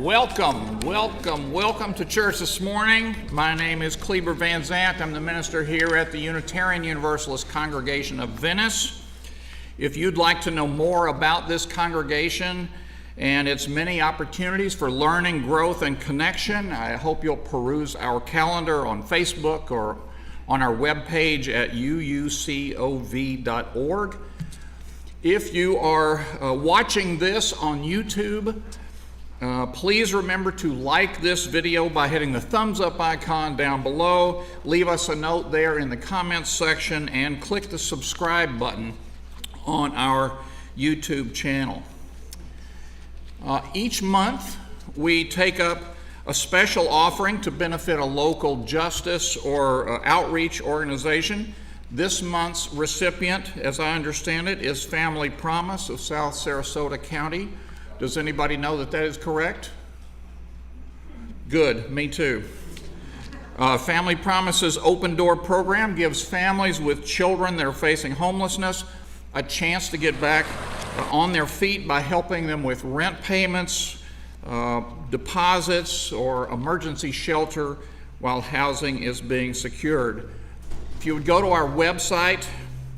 Welcome to church this morning. My name is Khleber Van Zandt. I'm the minister here at the Unitarian Universalist congregation of Venice. If you'd like to know more about this congregation and its many opportunities for learning, growth, and connection, I hope you'll peruse our calendar on Facebook or on our webpage at uucov.org. If you are watching this on YouTube, please remember to like this video by hitting the thumbs up icon down below. Leave us a note there in the comments section and click the subscribe button on our YouTube channel. Each month we take up a special offering to benefit a local justice or outreach organization. This month's recipient, as I understand it, is Family Promise of South Sarasota County. Does anybody know that is correct? Good, me too. Family Promise's Open Door program gives families with children that are facing homelessness a chance to get back on their feet by helping them with rent payments, deposits, or emergency shelter while housing is being secured. If you would go to our website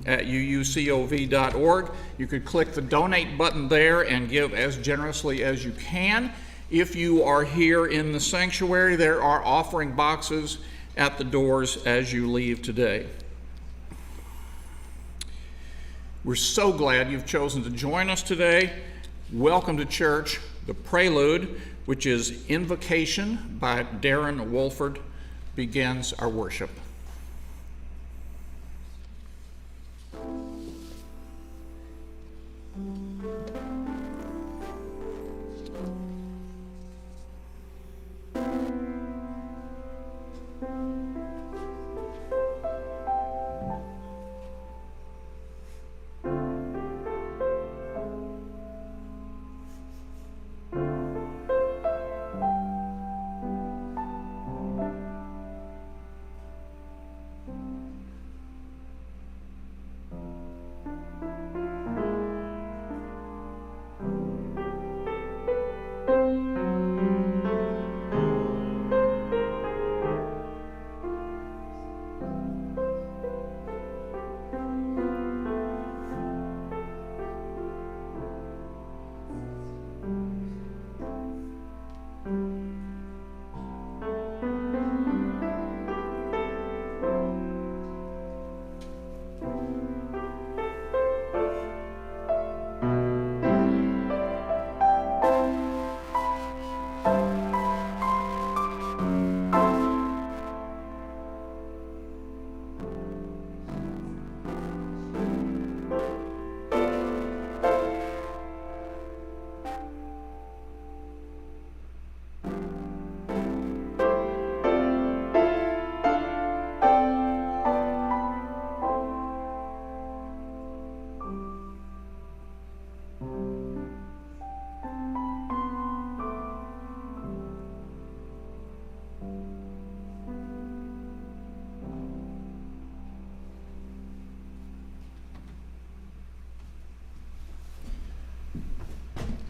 at uucov.org, you could click the donate button there and give as generously as you can. If you are here in the sanctuary, there are offering boxes at the doors as you leave today. We're so glad you've chosen to join us today. Welcome to church. The prelude, which is Invocation by Darren Wolford, begins our worship.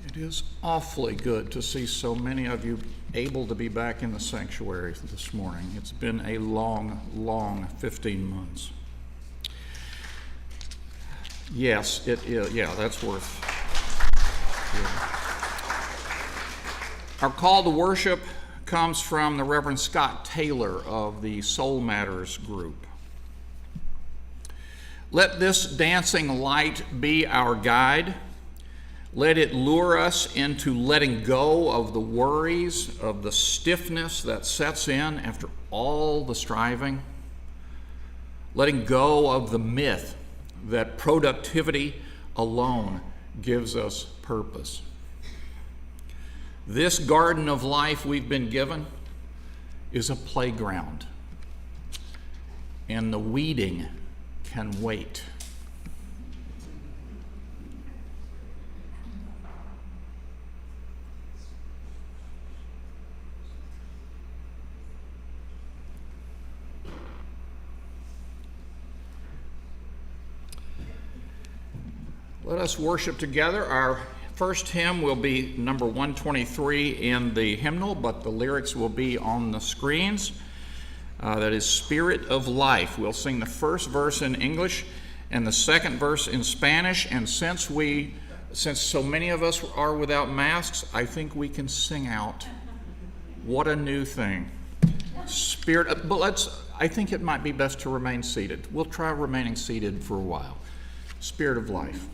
It is awfully good to see so many of you able to be back in the sanctuary this morning. It's been a long 15 months. Yes, it is. Yeah, that's worth it. Our call to worship comes from the Reverend Scott Taylor of the Soul Matters group. Let this dancing light be our guide. Let it lure us into letting go of the worries, of the stiffness that sets in after all the striving. Letting go of the myth that productivity alone gives us purpose. This garden of life we've been given is a playground, and the weeding can wait. Let us worship together our first hymn will be number 123 in the hymnal, but the lyrics will be on the screens. That is Spirit of Life. We'll sing the first verse in English and the second verse in Spanish, and since so many of us are without masks, I think we can sing out What a New Thing. But I think it might be best to remain seated. We'll try remaining seated for a while. Spirit of Life.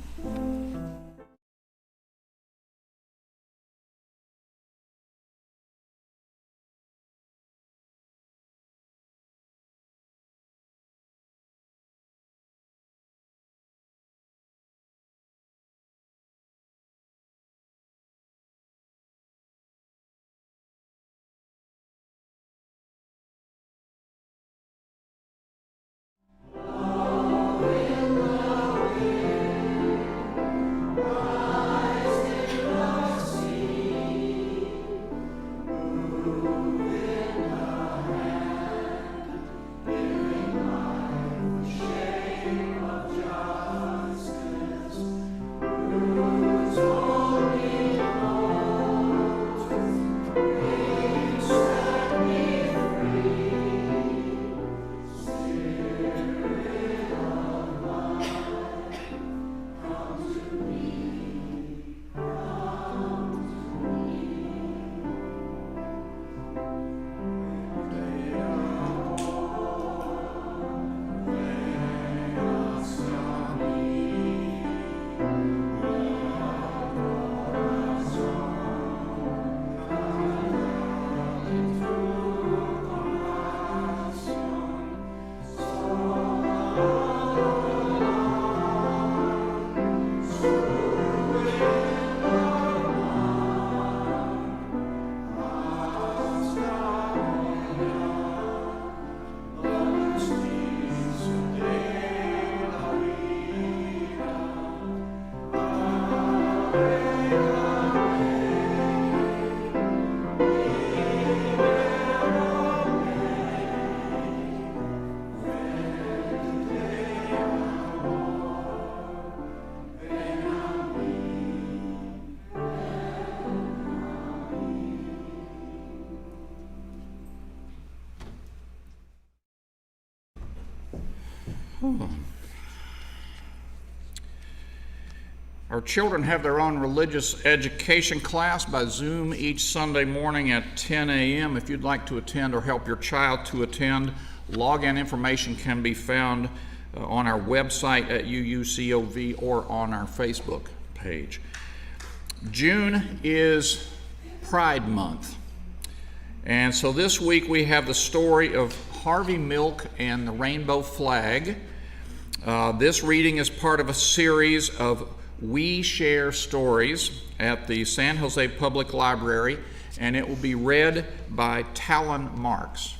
Our children have their own religious education class by Zoom each Sunday morning at 10 a.m. If you'd like to attend or help your child to attend, login information can be found on our website at UUCOV or on our Facebook page. June is Pride Month. And so this week we have the story of Harvey Milk and the rainbow flag. This reading is part of a series of We Share Stories at the San Jose Public Library, and it will be read by Talon Marks.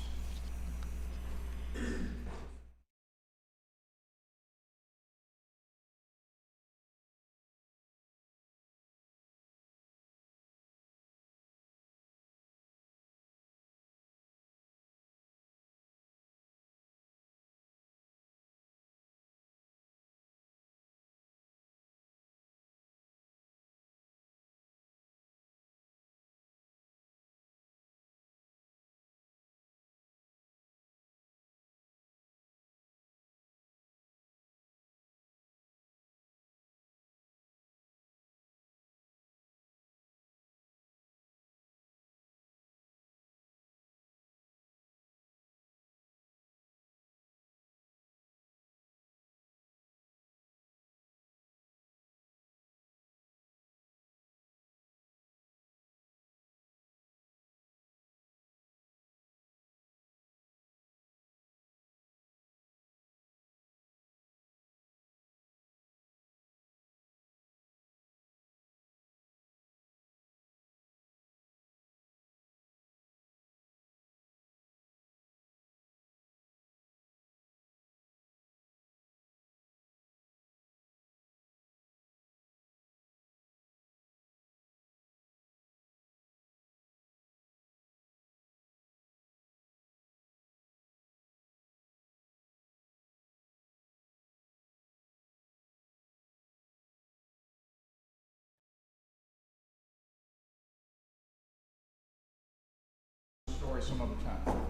celebrate some other time.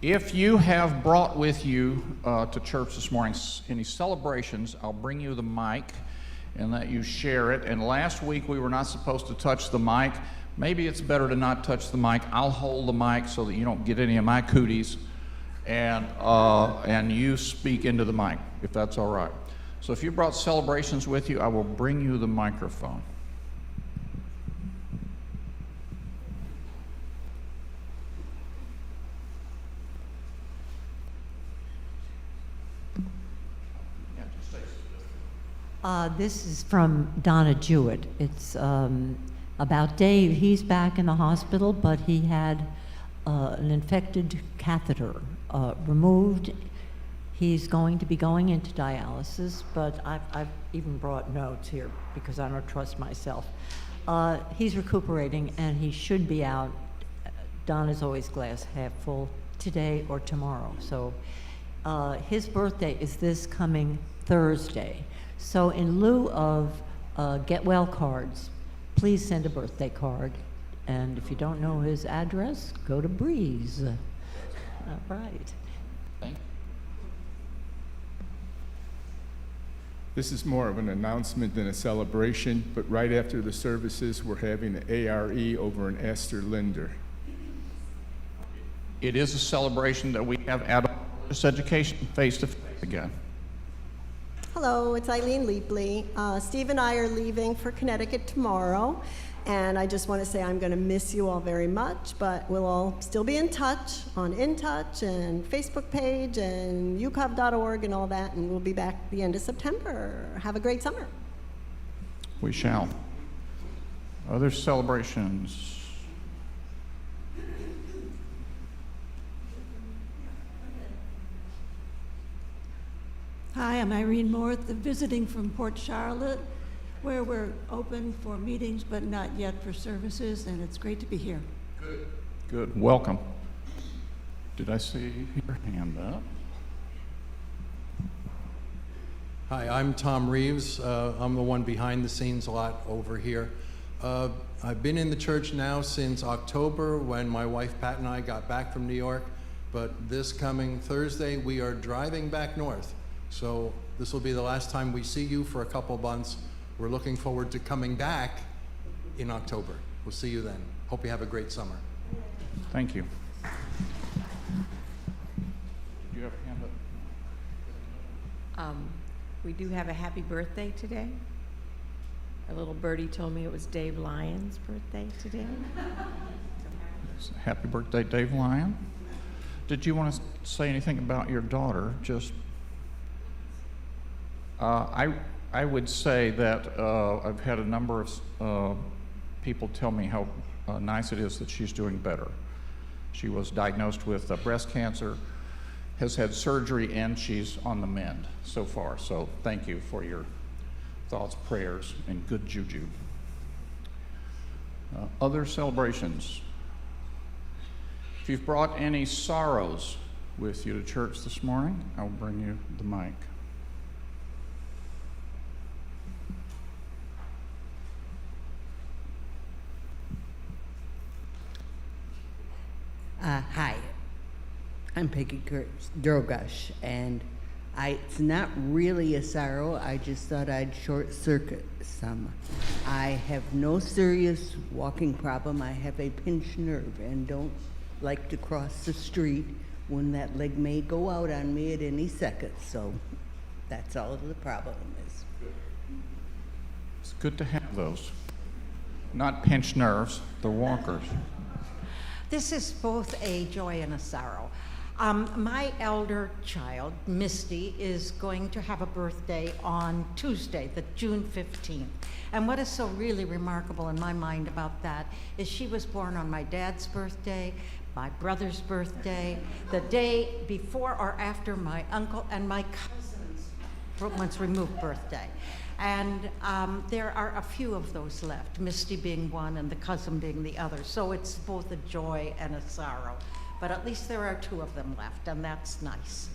If you have brought with you to church this morning any celebrations, I'll bring you the mic and let you share it. And last week we were not supposed to touch the mic. Maybe it's better to not touch the mic. I'll hold the mic so that you don't get any of my cooties, and you speak into the mic, if that's all right. So if you brought celebrations with you, I will bring you the microphone. This is from Donna Jewett. It's about Dave. He's back in the hospital, but he had an infected catheter removed. He's going to be going into dialysis, but I've even brought notes here because I don't trust myself. He's recuperating, and he should be out. Donna's always glass half full, today or tomorrow. So his birthday is this coming Thursday. So in lieu of get well cards, please send a birthday card. And if you don't know his address, go to Breeze. All right. Thank you. This is more of an announcement than a celebration, but right after the services, we're having an ARE over in Astor Linder. It is a celebration that we have adult education face-to-face again. Hello, it's Eileen Leapley. Steve and I are leaving for Connecticut tomorrow, and I just want to say I'm going to miss you all very much, but we'll all still be in touch on InTouch and Facebook page and ucov.org and all that, and we'll be back at the end of September. Have a great summer. We shall. Other celebrations? Hi, I'm Irene Moore, visiting from Port Charlotte, where we're open for meetings but not yet for services, and it's great to be here. Good. Good. Welcome. Did I see your hand up? Hi, I'm Tom Reeves. I'm the one behind the scenes a lot over here. I've been in the church now since October when my wife Pat and I got back from New York, but this coming Thursday we are driving back north. So this will be the last time we see you for a couple months. We're looking forward to coming back in October. We'll see you then. Hope you have a great summer. Thank you. Did you have a hand up? We do have a happy birthday today. A little birdie told me it was Dave Lyon's birthday today. Happy birthday, Dave Lyon. Did you want to say anything about your daughter? Just I would say that I've had a number of people tell me how nice it is that she's doing better. She was diagnosed with breast cancer, has had surgery, and she's on the mend so far. So thank you for your thoughts, prayers, and good juju. Other celebrations. If you've brought any sorrows with you to church this morning, I'll bring you the mic. Hi, I'm Peggy Drogosh, and it's not really a sorrow. I just thought I'd short circuit some. I have no serious walking problem. I have a pinched nerve and don't like to cross the street when that leg may go out on me at any second. So that's all the problem is. It's good to have those. Not pinched nerves, the walkers. This is both a joy and a sorrow. My elder child, Misty, is going to have a birthday on Tuesday, the June 15th. And what is so really remarkable in my mind about that is she was born on my dad's birthday, my brother's birthday, the day before or after my uncle and my cousin's once removed birthday. And there are a few of those left, Misty being one and the cousin being the other. So it's both a joy and a sorrow. But at least there are two of them left, and that's nice.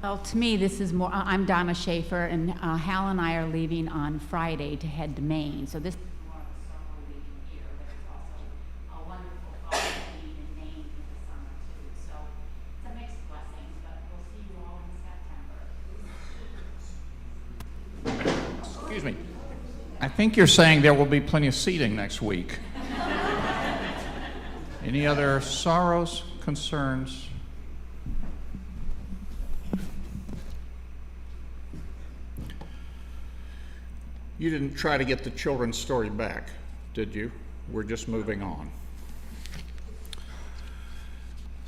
Well, to me, this is more, I'm Donna Schaefer, and Hal and I are leaving on Friday to head to Maine. So this is more of a summer week here, but it's also a wonderful fall week in Maine for the summer too. So it's a mixed blessing, but we'll see you all in September. Excuse me. I think you're saying there will be plenty of seating next week. Any other sorrows, concerns? You didn't try to get the children's story back, did you? We're just moving on.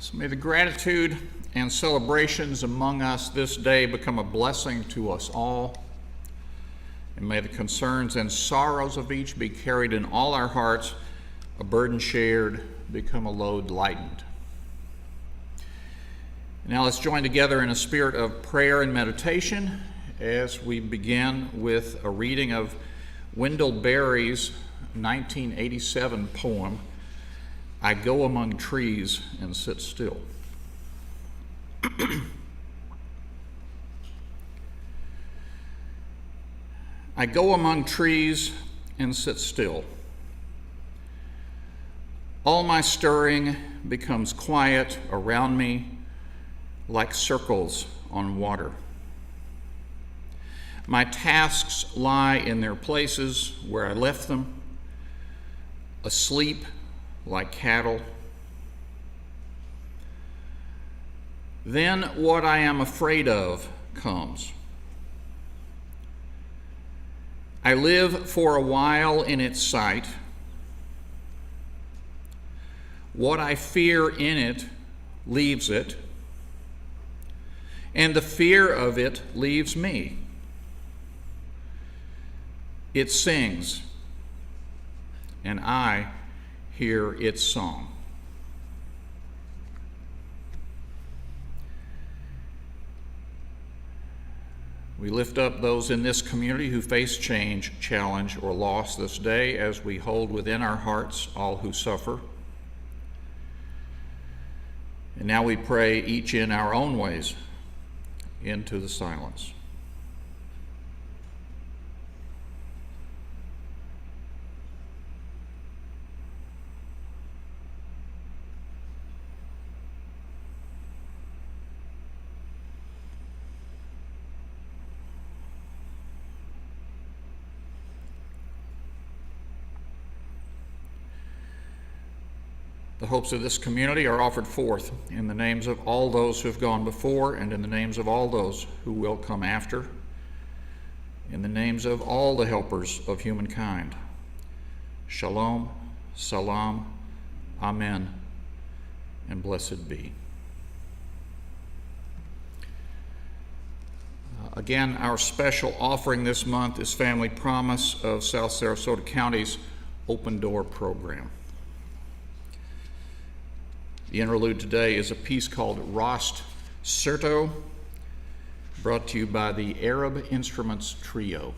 So may the gratitude and celebrations among us this day become a blessing to us all. And may the concerns and sorrows of each be carried in all our hearts, a burden shared, become a load lightened. Now let's join together in a spirit of prayer and meditation as we begin with a reading of Wendell Berry's 1987 poem, I Go Among Trees and Sit Still. I go among trees and sit still. All my stirring becomes quiet around me like circles on water. My tasks lie in their places where I left them, asleep like cattle. Then what I am afraid of comes. I live for a while in its sight. What I fear in it leaves it, and the fear of it leaves me. It sings, and I hear its song. We lift up those in this community who face change, challenge, or loss this day as we hold within our hearts all who suffer. And now we pray each in our own ways into the silence. The hopes of this community are offered forth in the names of all those who have gone before and in the names of all those who will come after, in the names of all the helpers of humankind. Shalom, salam, amen, and blessed be. Again, our special offering this month is Family Promise of South Sarasota County's Open Door program. The interlude today is a piece called Rost Certo, brought to you by the Arab Instruments Trio.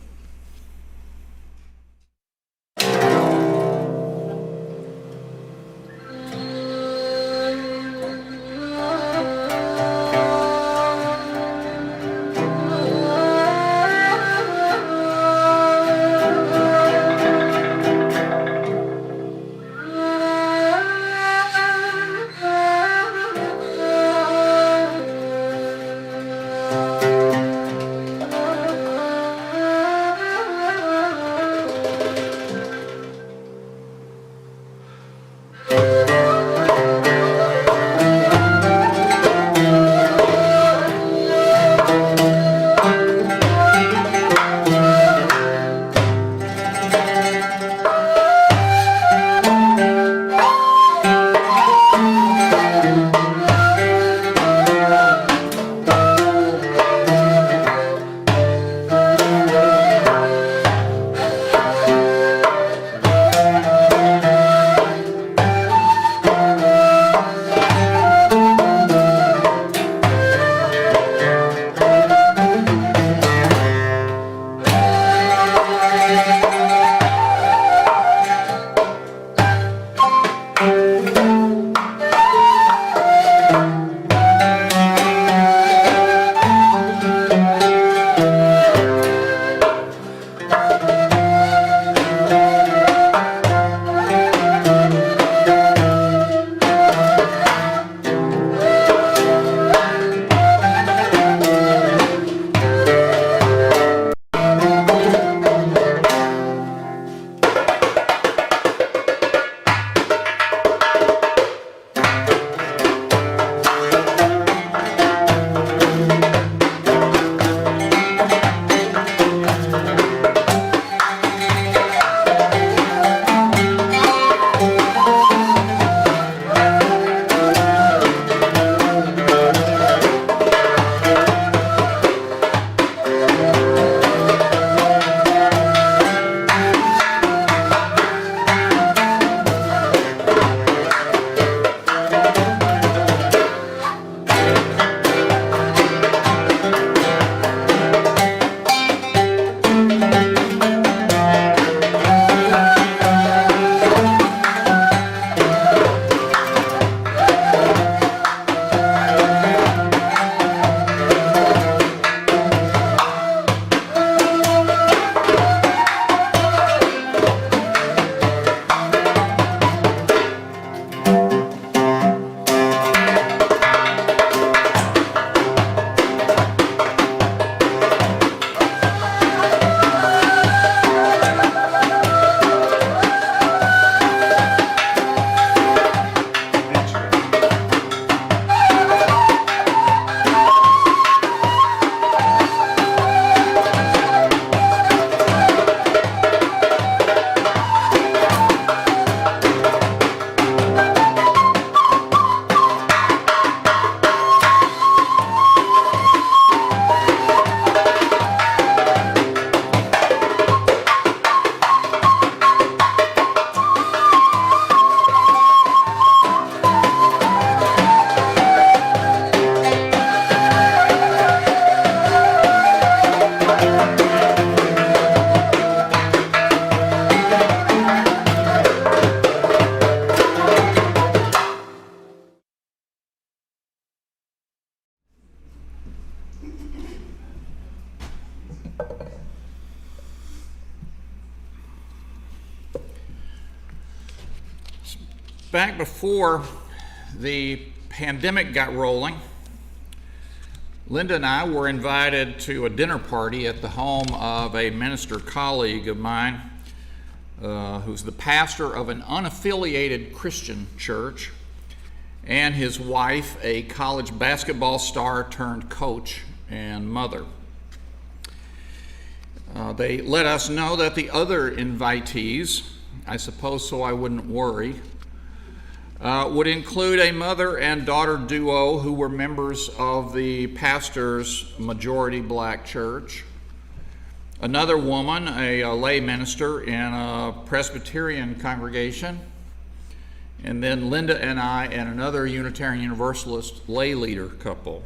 back before the pandemic got rolling, Linda and I were invited to a dinner party at the home of a minister colleague of mine who's the pastor of an unaffiliated Christian church, and his wife, a college basketball star turned coach and mother. They let us know that the other invitees, I suppose so I wouldn't worry, would include a mother and daughter duo who were members of the pastor's majority black church, another woman, a lay minister in a Presbyterian congregation, and then Linda and I and another Unitarian Universalist lay leader couple.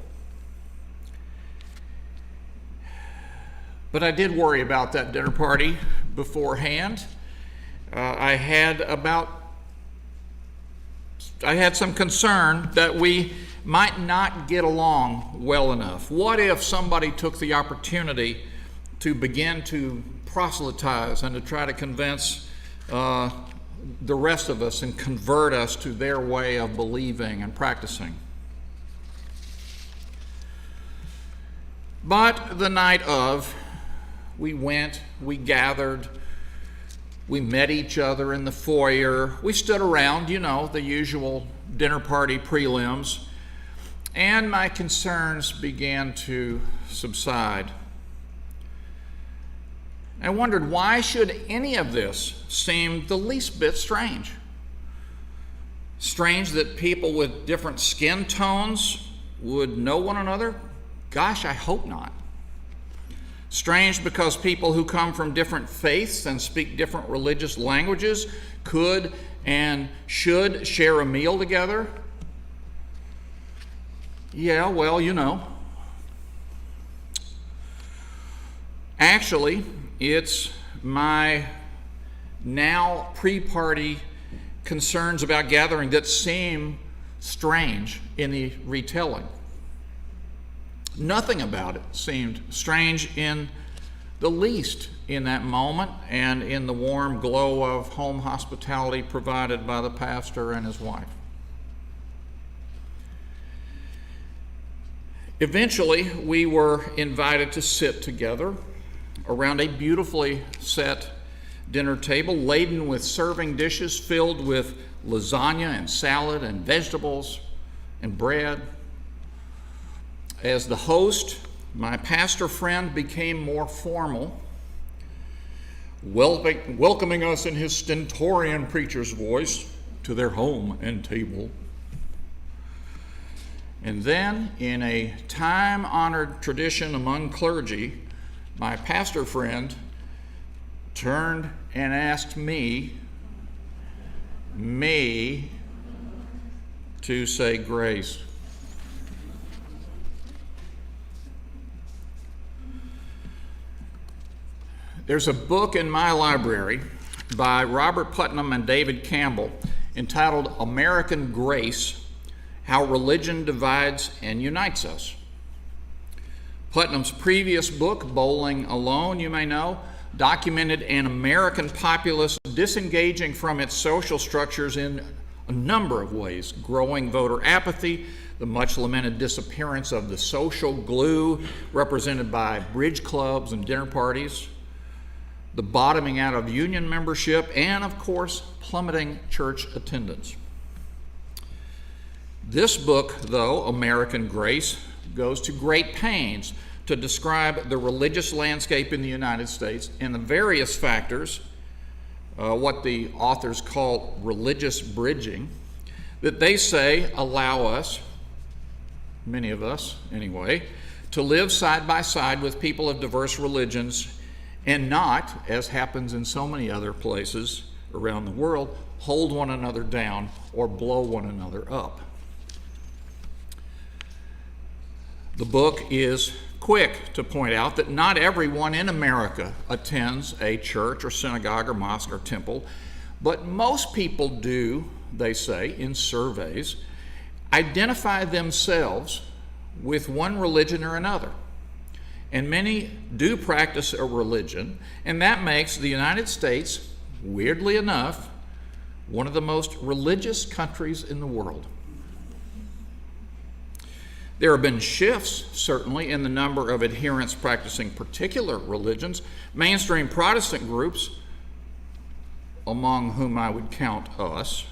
But I did worry about that dinner party beforehand. I had some concern that we might not get along well enough. What if somebody took the opportunity to begin to proselytize and to try to convince the rest of us and convert us to their way of believing and practicing? But the night of, we went, we gathered, we met each other in the foyer, we stood around, the usual dinner party prelims, and my concerns began to subside. I wondered, why should any of this seem the least bit strange? Strange that people with different skin tones would know one another? Gosh, I hope not. Strange because people who come from different faiths and speak different religious languages could and should share a meal together? Yeah, well, Actually, it's my now pre-party concerns about gathering that seem strange in the retelling. Nothing about it seemed strange in the least in that moment and in the warm glow of home hospitality provided by the pastor and his wife. Eventually, we were invited to sit together around a beautifully set dinner table laden with serving dishes filled with lasagna and salad and vegetables and bread. As the host, my pastor friend became more formal, welcoming us in his stentorian preacher's voice to their home and table. And then, in a time-honored tradition among clergy, my pastor friend turned and asked me to say grace. There's a book in my library by Robert Putnam and David Campbell entitled American Grace: How Religion Divides and Unites Us. Putnam's previous book, Bowling Alone, you may know, documented an American populace disengaging from its social structures in a number of ways: growing voter apathy, the much lamented disappearance of the social glue represented by bridge clubs and dinner parties, the bottoming out of union membership, and of course, plummeting church attendance. This book, though, American Grace, goes to great pains to describe the religious landscape in the United States and the various factors, what the authors call religious bridging, that they say allow us, many of us anyway, to live side by side with people of diverse religions and not, as happens in so many other places around the world, hold one another down or blow one another up. The book is quick to point out that not everyone in America attends a church or synagogue or mosque or temple, but most people do, they say, in surveys, identify themselves with one religion or another. And many do practice a religion, and that makes the United States, weirdly enough, one of the most religious countries in the world. There have been shifts, certainly, in the number of adherents practicing particular religions. Mainstream Protestant groups, among whom I would count us,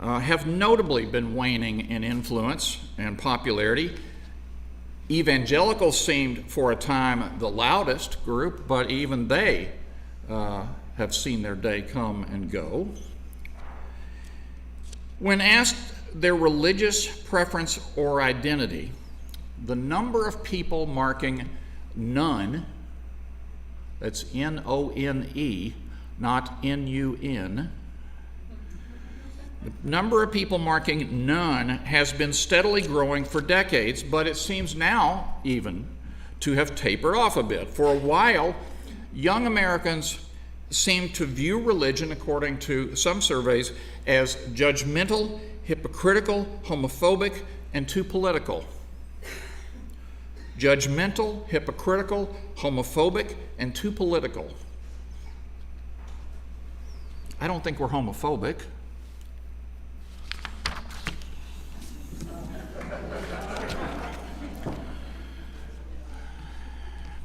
have notably been waning in influence and popularity. Evangelicals seemed for a time the loudest group, but even they have seen their day come and go. When asked their religious preference or identity, the number of people marking none, that's N-O-N-E, not N-U-N, the number of people marking none has been steadily growing for decades, but it seems now even to have tapered off a bit. For a while, young Americans seem to view religion, according to some surveys, as judgmental, hypocritical, homophobic, and too political. Judgmental, hypocritical, homophobic, and too political. I don't think we're homophobic.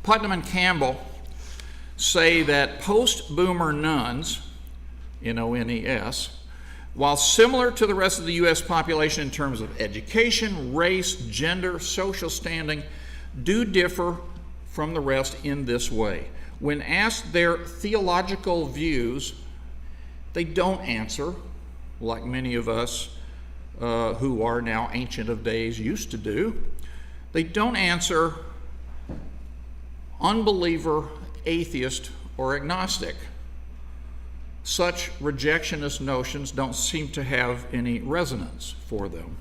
Putnam and Campbell say that post-boomer nuns, N-O-N-E-S, while similar to the rest of the U.S. population in terms of education, race, gender, social standing, do differ from the rest in this way. When asked their theological views, they don't answer, like many of us who are now Ancient of Days used to do. They don't answer unbeliever, atheist, or agnostic. Such rejectionist notions don't seem to have any resonance for them.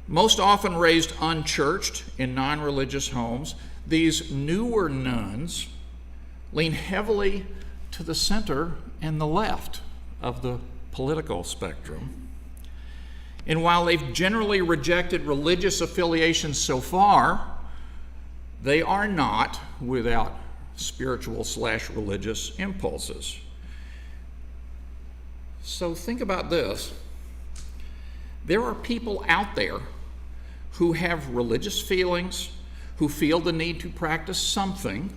Most often raised unchurched in non-religious homes, these newer nuns lean heavily to the center and the left of the political spectrum. And while they've generally rejected religious affiliations so far, they are not without spiritual/religious impulses. So think about this. There are people out there who have religious feelings, who feel the need to practice something,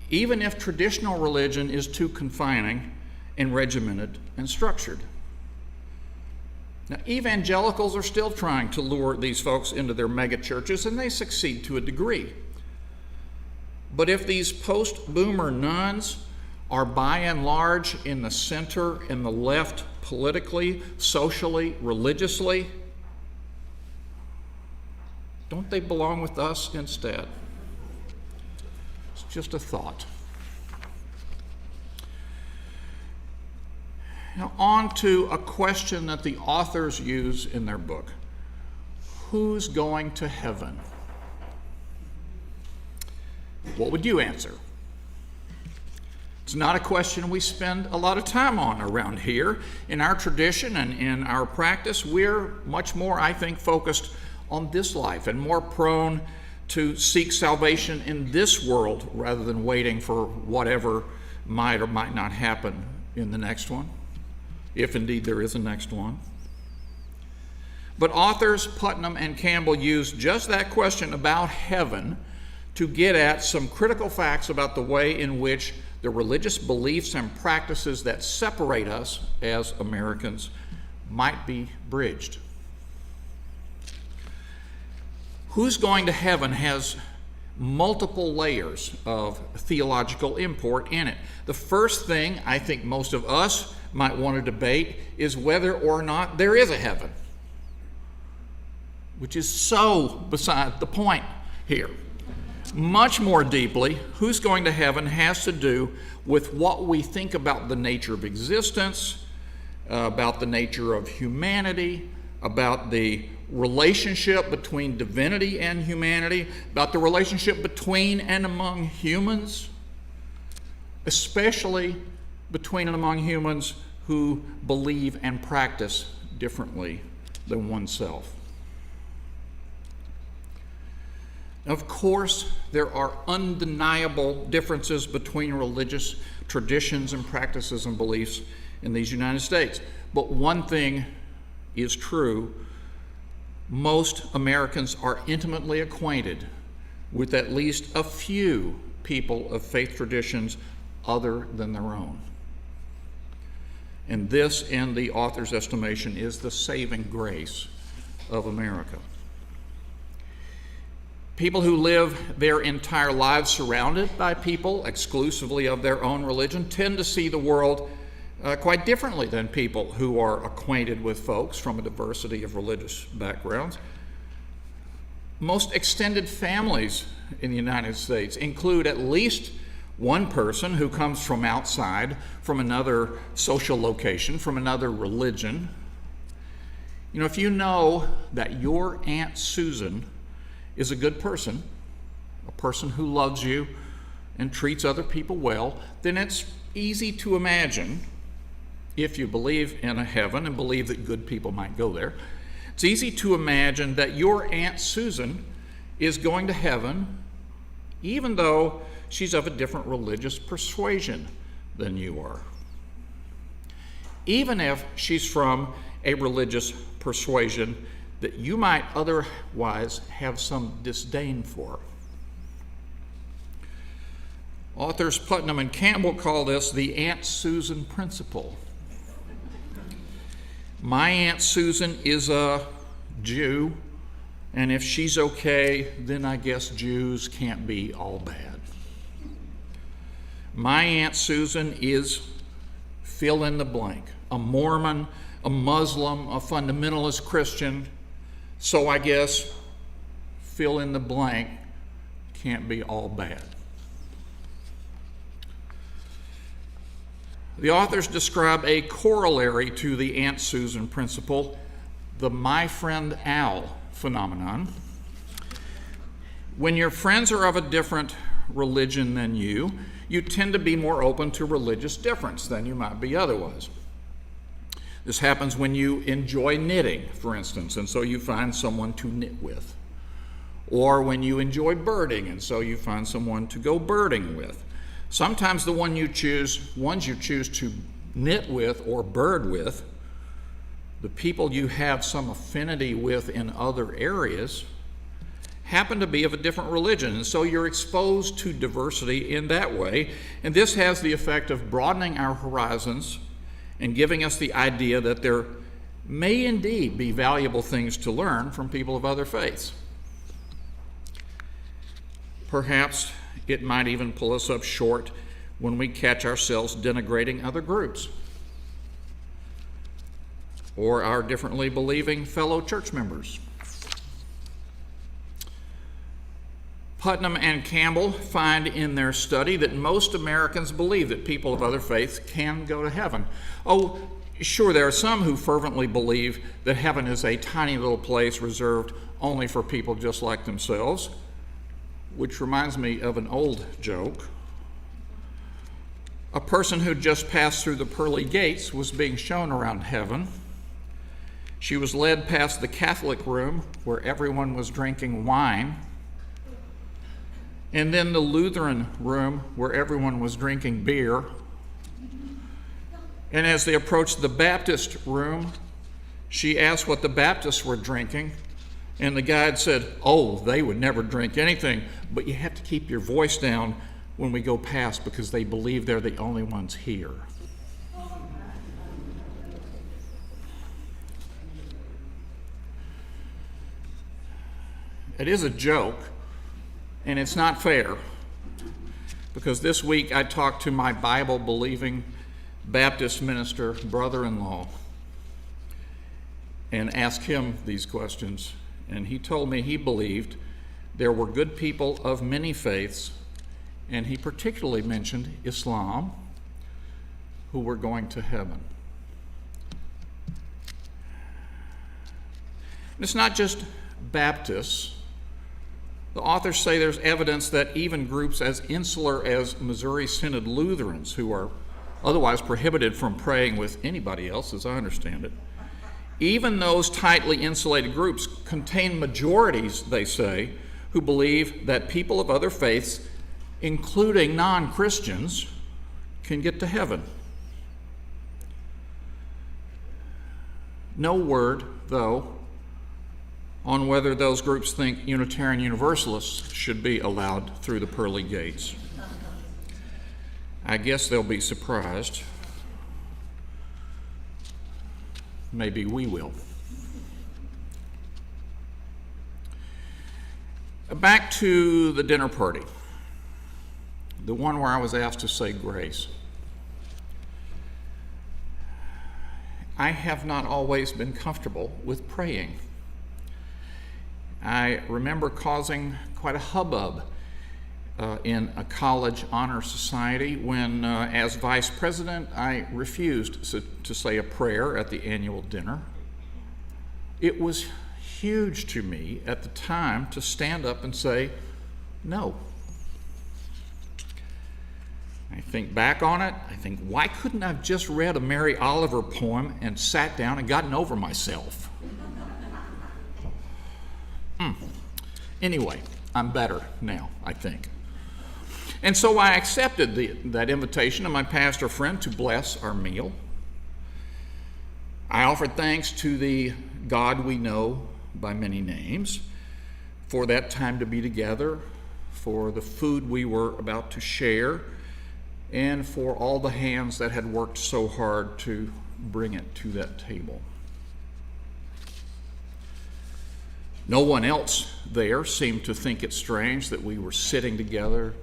even if traditional religion is too confining and regimented and structured. Now, evangelicals are still trying to lure these folks into their megachurches, and they succeed to a degree. But if these post-boomer nuns are by and large in the center and the left politically, socially, religiously, don't they belong with us instead? It's just a thought. Now, on to a question that the authors use in their book. Who's going to heaven? What would you answer? It's not a question we spend a lot of time on around here. In our tradition and in our practice, we're much more, I think, focused on this life and more prone to seek salvation in this world rather than waiting for whatever might or might not happen in the next one, if indeed there is a next one. But authors Putnam and Campbell use just that question about heaven to get at some critical facts about the way in which the religious beliefs and practices that separate us as Americans might be bridged. Who's going to heaven has multiple layers of theological import in it. The first thing I think most of us might want to debate is whether or not there is a heaven, which is so beside the point here. Much more deeply, who's going to heaven has to do with what we think about the nature of existence, about the nature of humanity, about the relationship between divinity and humanity, about the relationship between and among humans, especially between and among humans who believe and practice differently than oneself. Of course, there are undeniable differences between religious traditions and practices and beliefs in these United States. But one thing is true: most Americans are intimately acquainted with at least a few people of faith traditions other than their own. And this, in the author's estimation, is the saving grace of America. People who live their entire lives surrounded by people exclusively of their own religion tend to see the world quite differently than people who are acquainted with folks from a diversity of religious backgrounds. Most extended families in the United States include at least one person who comes from outside, from another social location, from another religion. You know, if you know that your Aunt Susan is a good person, a person who loves you and treats other people well, then it's easy to imagine, if you believe in a heaven and believe that good people might go there, it's easy to imagine that your Aunt Susan is going to heaven even though she's of a different religious persuasion than you are. Even if she's from a religious persuasion that you might otherwise have some disdain for. Authors Putnam and Campbell call this the Aunt Susan principle. My Aunt Susan is a Jew, and if she's okay, then I guess Jews can't be all bad. My Aunt Susan is fill in the blank, a Mormon, a Muslim, a fundamentalist Christian, so I guess fill in the blank can't be all bad. The authors describe a corollary to the Aunt Susan principle, the my friend Al phenomenon. When your friends are of a different religion than you tend to be more open to religious difference than you might be otherwise. This happens when you enjoy knitting, for instance, and so you find someone to knit with. Or when you enjoy birding, and so you find someone to go birding with. Sometimes the ones you choose to knit with or bird with, the people you have some affinity with in other areas, happen to be of a different religion, and so you're exposed to diversity in that way, and this has the effect of broadening our horizons and giving us the idea that there may indeed be valuable things to learn from people of other faiths. Perhaps it might even pull us up short when we catch ourselves denigrating other groups or our differently believing fellow church members. Putnam and Campbell find in their study that most Americans believe that people of other faiths can go to heaven. Oh, sure, there are some who fervently believe that heaven is a tiny little place reserved only for people just like themselves, which reminds me of an old joke. A person who just passed through the pearly gates was being shown around heaven. She was led past the Catholic room where everyone was drinking wine, and then the Lutheran room where everyone was drinking beer. And as they approached the Baptist room, she asked what the Baptists were drinking, and the guide said, "Oh, they would never drink anything, but you have to keep your voice down when we go past because they believe they're the only ones here." It is a joke, and it's not fair, because this week I talked to my Bible-believing Baptist minister brother-in-law and asked him these questions, and he told me he believed there were good people of many faiths, and he particularly mentioned Islam, who were going to heaven. And it's not just Baptists. The authors say there's evidence that even groups as insular as Missouri Synod Lutherans, who are otherwise prohibited from praying with anybody else, as I understand it, even those tightly insulated groups contain majorities, they say, who believe that people of other faiths, including non-Christians, can get to heaven. No word, though, on whether those groups think Unitarian Universalists should be allowed through the pearly gates. I guess they'll be surprised. Maybe we will. Back to the dinner party, the one where I was asked to say grace. I have not always been comfortable with praying. I remember causing quite a hubbub in a college honor society when, as vice president, I refused to say a prayer at the annual dinner. It was huge to me at the time to stand up and say no. I think back on it, I think, why couldn't I have just read a Mary Oliver poem and sat down and gotten over myself? Anyway, I'm better now, I think. And so I accepted that invitation of my pastor friend to bless our meal. I offered thanks to the God we know by many names for that time to be together, for the food we were about to share, and for all the hands that had worked so hard to bring it to that table. No one else there seemed to think it strange that we were sitting together,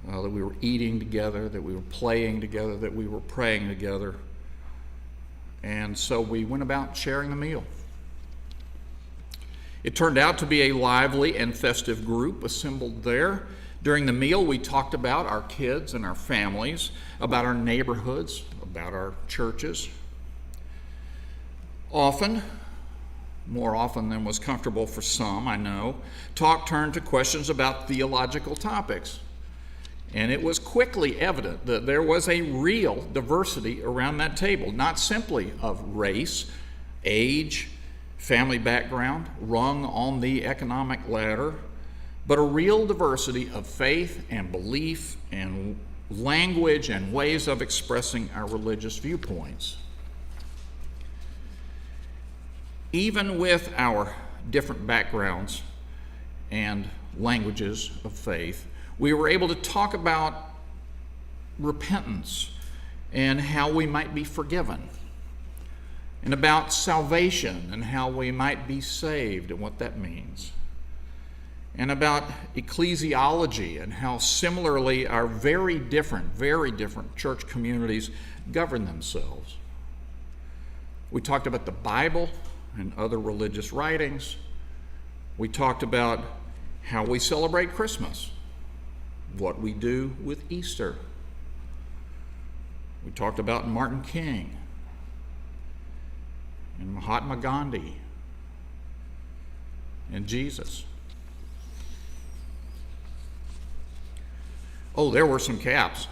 that we were eating together, that we were playing together, that we were praying together. And so we went about sharing the meal. It turned out to be a lively and festive group assembled there. During the meal, we talked about our kids and our families, about our neighborhoods, about our churches. Often, more often than was comfortable for some, I know, talk turned to questions about theological topics. And it was quickly evident that there was a real diversity around that table, not simply of race, age, family background, rung on the economic ladder, but a real diversity of faith and belief and language and ways of expressing our religious viewpoints. Even with our different backgrounds and languages of faith, we were able to talk about repentance and how we might be forgiven, and about salvation and how we might be saved and what that means, and about ecclesiology and how similarly our very different church communities govern themselves. We talked about the Bible and other religious writings. We talked about how we celebrate Christmas, what we do with Easter. We talked about Martin King and Mahatma Gandhi and Jesus. Oh, there were some gaps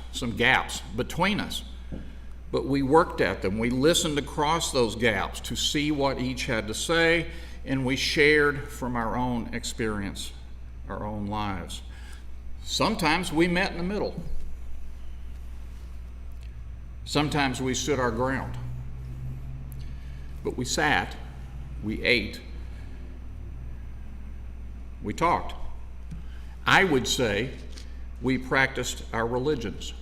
between us, but we worked at them. We listened across those gaps to see what each had to say, and we shared from our own experience, our own lives. Sometimes we met in the middle. Sometimes we stood our ground. But we sat, we ate, we talked. I would say we practiced our religions,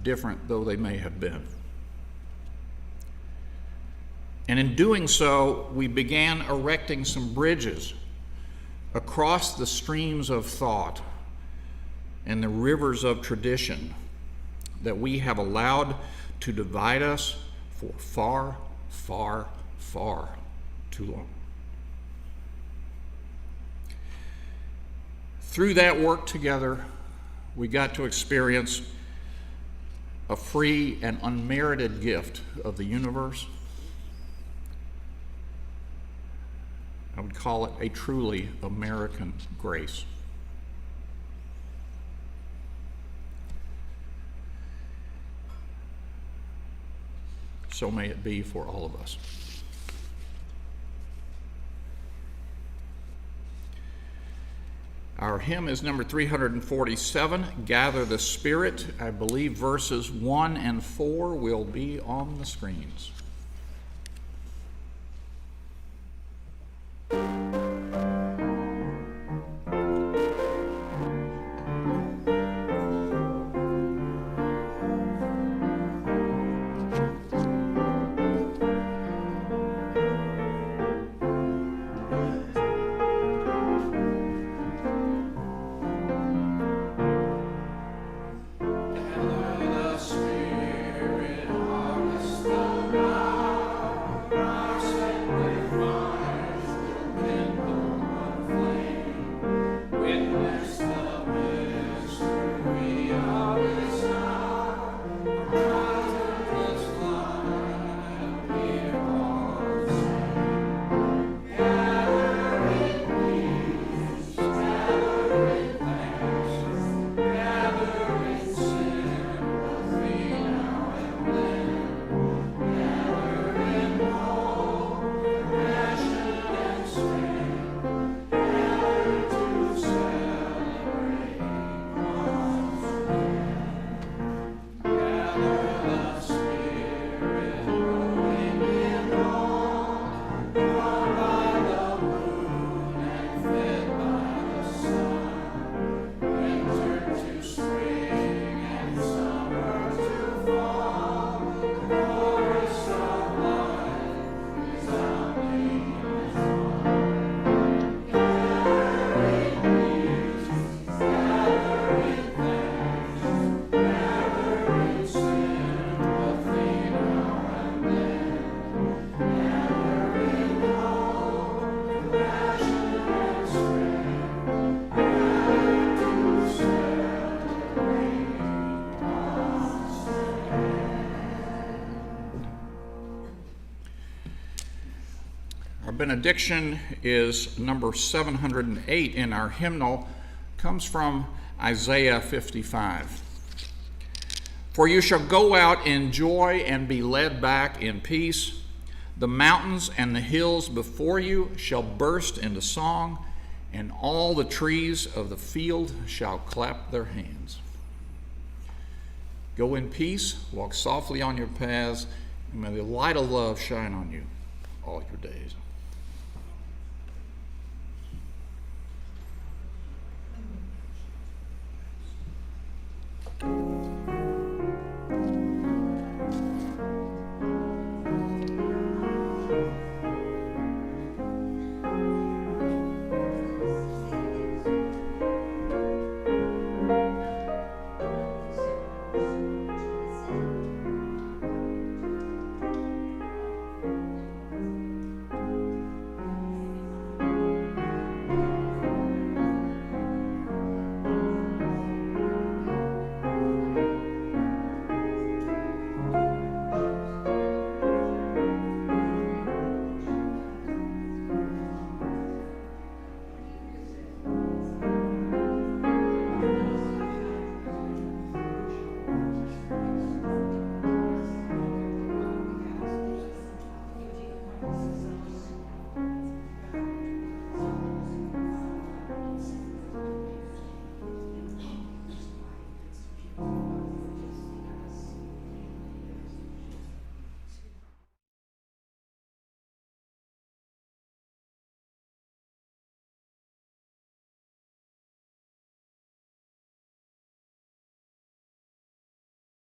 different though they may have been. And in doing so, we began erecting some bridges across the streams of thought and the rivers of tradition that we have allowed to divide us for far, far, far too long. Through that work together, we got to experience a free and unmerited gift of the universe. I would call it a truly American grace. So may it be for all of us. hymn is number 347, Gather the Spirit. I believe verses 1 and 4 will be on the screens. Our benediction is number 708 in our hymnal, comes from Isaiah 55. For you shall go out in joy and be led back in peace. The mountains and the hills before you shall burst into song, and all the trees of the field shall clap their hands. Go in peace, walk softly on your paths, and may the light of love shine on you all your days.